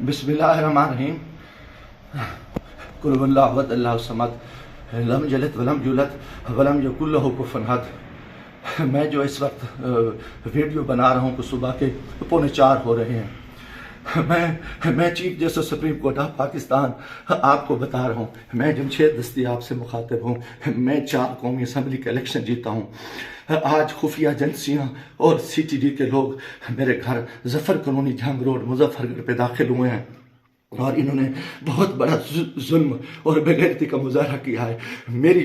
बिस्मिल्लाहिर्रहमानिर्रहीम। कुल हुवल्लाहु अहद अल्लाहु समद लम यलिद वलम यूलद वलम यकुल लहू कुफुवन अहद। मैं जो इस वक्त वीडियो बना रहा हूँ, सुबह के 3:45 हो रहे हैं। मैं chief justice supreme court of Pakistan आपको बता रहा हूँ, मैं जमशेद दस्तियाब से मुखातिब हूँ। मैं 4 कौमी असम्बली का इलेक्शन जीता हूँ। आज खुफिया एजेंसियाँ और CTD के लोग मेरे घर जफर कॉलोनी जंग रोड मुजफ्फरगढ़ पे दाखिल हुए हैं और इन्होंने बहुत बड़ा जुल्म और बेगैरती का मुजाहरा किया है। मेरी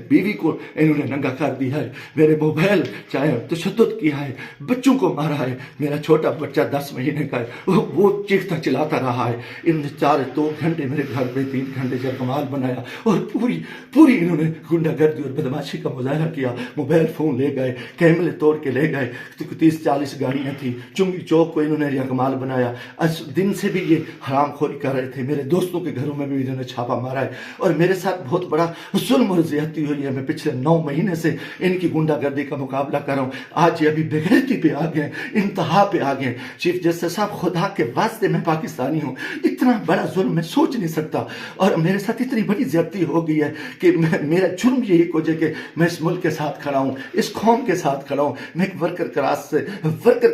बीवी को इन्होंने नंगा कर दिया है, मेरे मोबाइल चाहे तशद्दुद किया है, बच्चों को मारा है। मेरा छोटा बच्चा 10 महीने का है, वो चीखता चिल्लाता रहा है। इन्होंने 2 घंटे मेरे घर पे 3 घंटे जगमाल बनाया और पूरी इन्होंने गुंडागर्दी और बदमाशी का मुजाहरा किया। मोबाइल फ़ोन ले गए, कैमरे तोड़ के ले गए। 30-40 गाड़ियाँ थी। चुंगी चौक को इन्होंने जगमाल बनाया। आज दिन से भी ये हरामखोरी कर रहे थे। मेरे दोस्तों के घरों में भी इन्होंने छापा मारा है और मेरे साथ बहुत बड़ा जुल्म और ज़्यादती हुई है। मैं पिछले 9 महीने से इनकी गुंडागर्दी का मुकाबला कर रहा हूँ। आज ये अभी बेगैरती पे आ गए, इंतहा पे आ गए। चीफ जस्टिस साहब, खुदा के वास्ते मैं पाकिस्तानी हूँ, इतना बड़ा जुल्म मैं सोच नहीं सकता और मेरे साथ इतनी बड़ी ज़्यादती हो गई है कि मेरा जुर्म यही को है कि मैं इस मुल्क के साथ खड़ा हूँ, इस कौम के साथ खड़ा हूँ। मैं एक वर्कर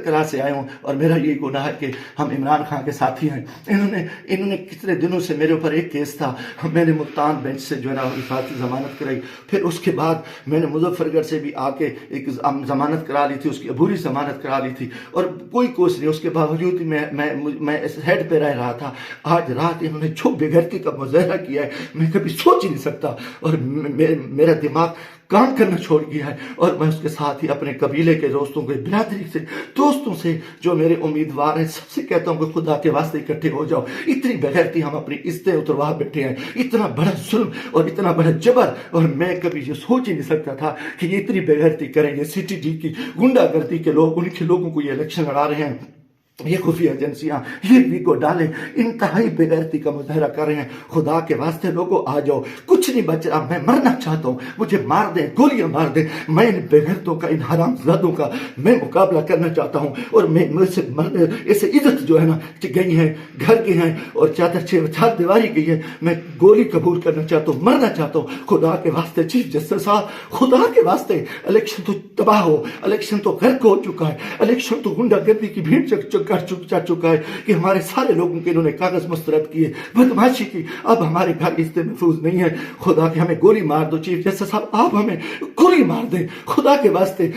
क्लास से आया हूँ और मेरा यही गुनाह है कि हम इमरान खान के साथी हैं। इन्होंने कितने दिनों से मेरे ऊपर एक केस था, मैंने मुल्तान बेंच से जो है ना हिफाजती ज़मानत कराई। फिर उसके बाद मैंने मुजफ्फरगढ़ से भी आके एक ज़मानत करा ली थी, उसकी अबूरी ज़मानत करा ली थी और कोई कोशिश नहीं। उसके बावजूद मैं इस हेड पे रह रहा था। आज रात इन्होंने जो बेगैरती का मुजाहरा किया है, मैं कभी सोच ही नहीं सकता और मेरा दिमाग काम करना छोड़ गया है। और मैं उसके साथ ही अपने कबीले के दोस्तों के, बिरादरी से दोस्तों से जो मेरे उम्मीदवार हैं, सबसे कहता हूँ कि खुदा के वास्ते इकट्ठे हो जाओ। इतनी बेगैरती, हम अपनी इज्जतें उतरवा बैठे हैं, इतना बड़ा जुल्म और इतना बड़ा जबर, और मैं कभी ये सोच ही नहीं सकता था कि ये इतनी बेगैरती करें। ये CTD की गुंडागर्दी के लोग, उनके लोगों को ये इलेक्शन लड़ा रहे हैं, ये खुफिया एजेंसियां ये भी को डाले, इंतहाई बेगैरती का मुजाहरा कर रहे हैं। खुदा के वास्ते लोगों आ जाओ, कुछ नहीं बच रहा। मैं मरना चाहता हूँ, मुझे मार दें, गोलियां मार दें। मैं इन बेगैरतों का, इन हरामजादों का मैं मुकाबला करना चाहता हूँ और मैं मुझसे मरने, ऐसे इज्जत जो है ना गई है, घर की है और चार दीवारी गई है। मैं गोली कबूल करना चाहता हूँ, मरना चाहता हूँ। खुदा के वास्ते चीफ जस्टिस साहब, खुदा के वास्ते, इलेक्शन तो तबाह हो, इलेक्शन तो गर्क हो चुका है, इलेक्शन तो गुंडागर्दी की भीड़ जा चुका है कि हमारे सारे लोगों के इन्होंने कागज मुस्तरद किए, बदमाशी की। अब हमारे घर इज्जतें महफूज नहीं है। खुदा के हमें गोली मार दो चीफ जस्टिस साहब, आप हमें गोली मार दें खुदा के वास्ते।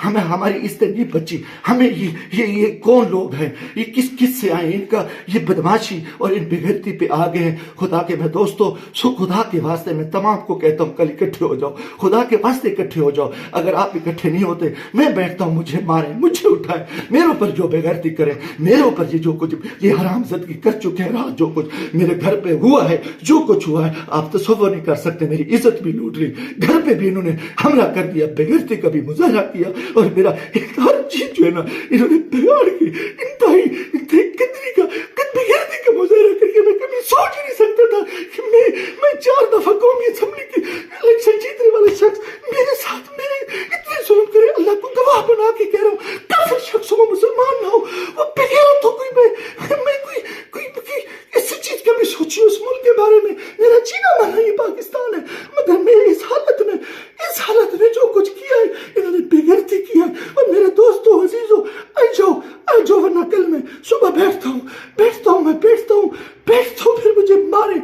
हमें हमारी इज्जतें नहीं बची। हमें ये कौन लोग हैं, ये किस से आए, इनका ये बदमाशी और इन बेगैरती पे आ गए हैं। खुदा के मैं दोस्तों, खुदा के वास्ते मैं तमाम को कहता हूँ, कल इकट्ठे हो जाओ, खुदा के वास्ते इकट्ठे हो जाओ। अगर आप इकट्ठे नहीं होते, मैं बैठता हूँ, मुझे मारे, मुझे उठाए, मेरे ऊपर जो बेगैरती करे, मेरे ऊपर ये जो कुछ ये हरामज़दगी कर चुके हैं, रात जो कुछ मेरे घर पे हुआ है, जो कुछ हुआ है, आप तसव्वुर नहीं कर सकते। मेरी इज्जत भी लूट ली, घर पे भी इन्होंने हमला कर दिया, बेगैरती का भी मुजाहरा किया और मेरा एक हर चीज जो है ना इन्होंने बिगाड़ की। इंतहाई बेगैरती का मुजाहरा करके मैं कभी सोच ही नहीं सकता था कि मैं 4 दफा कौमी असेंबली की इलेक्शन जीतने वाला शख्स मेरे साथ मेरे इतने जुल्म करे। अल्लाह को गवाह बना के कह रहा हूँ, काफिर शख्स हो, मुसलमान ना हो, वो बेगैरत हो, कोई ऐसी चीज कभी सोची उस मुल्क के बारे में। मेरा जीना मरना ये पाकिस्तान है, मगर मैं इस हालत में जो कुछ किया है, इन्होंने बेगैरती किया है। और मेरे दोस्तों, अजीजों, आ जाओ वरना कल मैं सुबह बैठता हूँ, फिर मुझे मारे,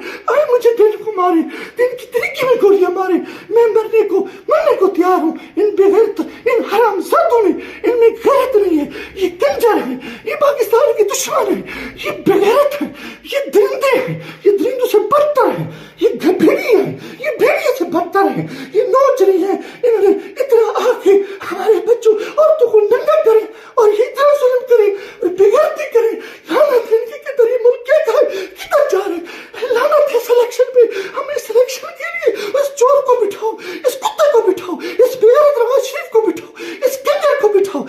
मुझे दिन को मारे, दिन की तरीके में गोलियां मारे, मैं मरने को तैयार हूँ। इन बेगैरत, इन हरामजादों ने, इनमें गैरत नहीं है, ये कंजर है, ये पाकिस्तान के दुश्मन है, ये बेगैरत है, ये दरिंदे हैं, ये दरिंदों से बदतर है, ये भेड़िए हैं, ये भेड़िए से बदतर है, ये नौजरी है। इन्होंने इतना आके हमारे बच्चों, औरतों को नंगा करे और ये इतना जुल्म करे और बेगैरती करे। लानत है इनके, किधर ये मुल्क किधर जा रहे हैं। लानत है सिलेक्शन पे। हमें सिलेक्शन के लिए इस चोर को बिठाओ, इस कुत्ते को बिठाओ, इस बेगैरत नवाज शरीफ को बिठाओ, इस कंजर को बिठाओ,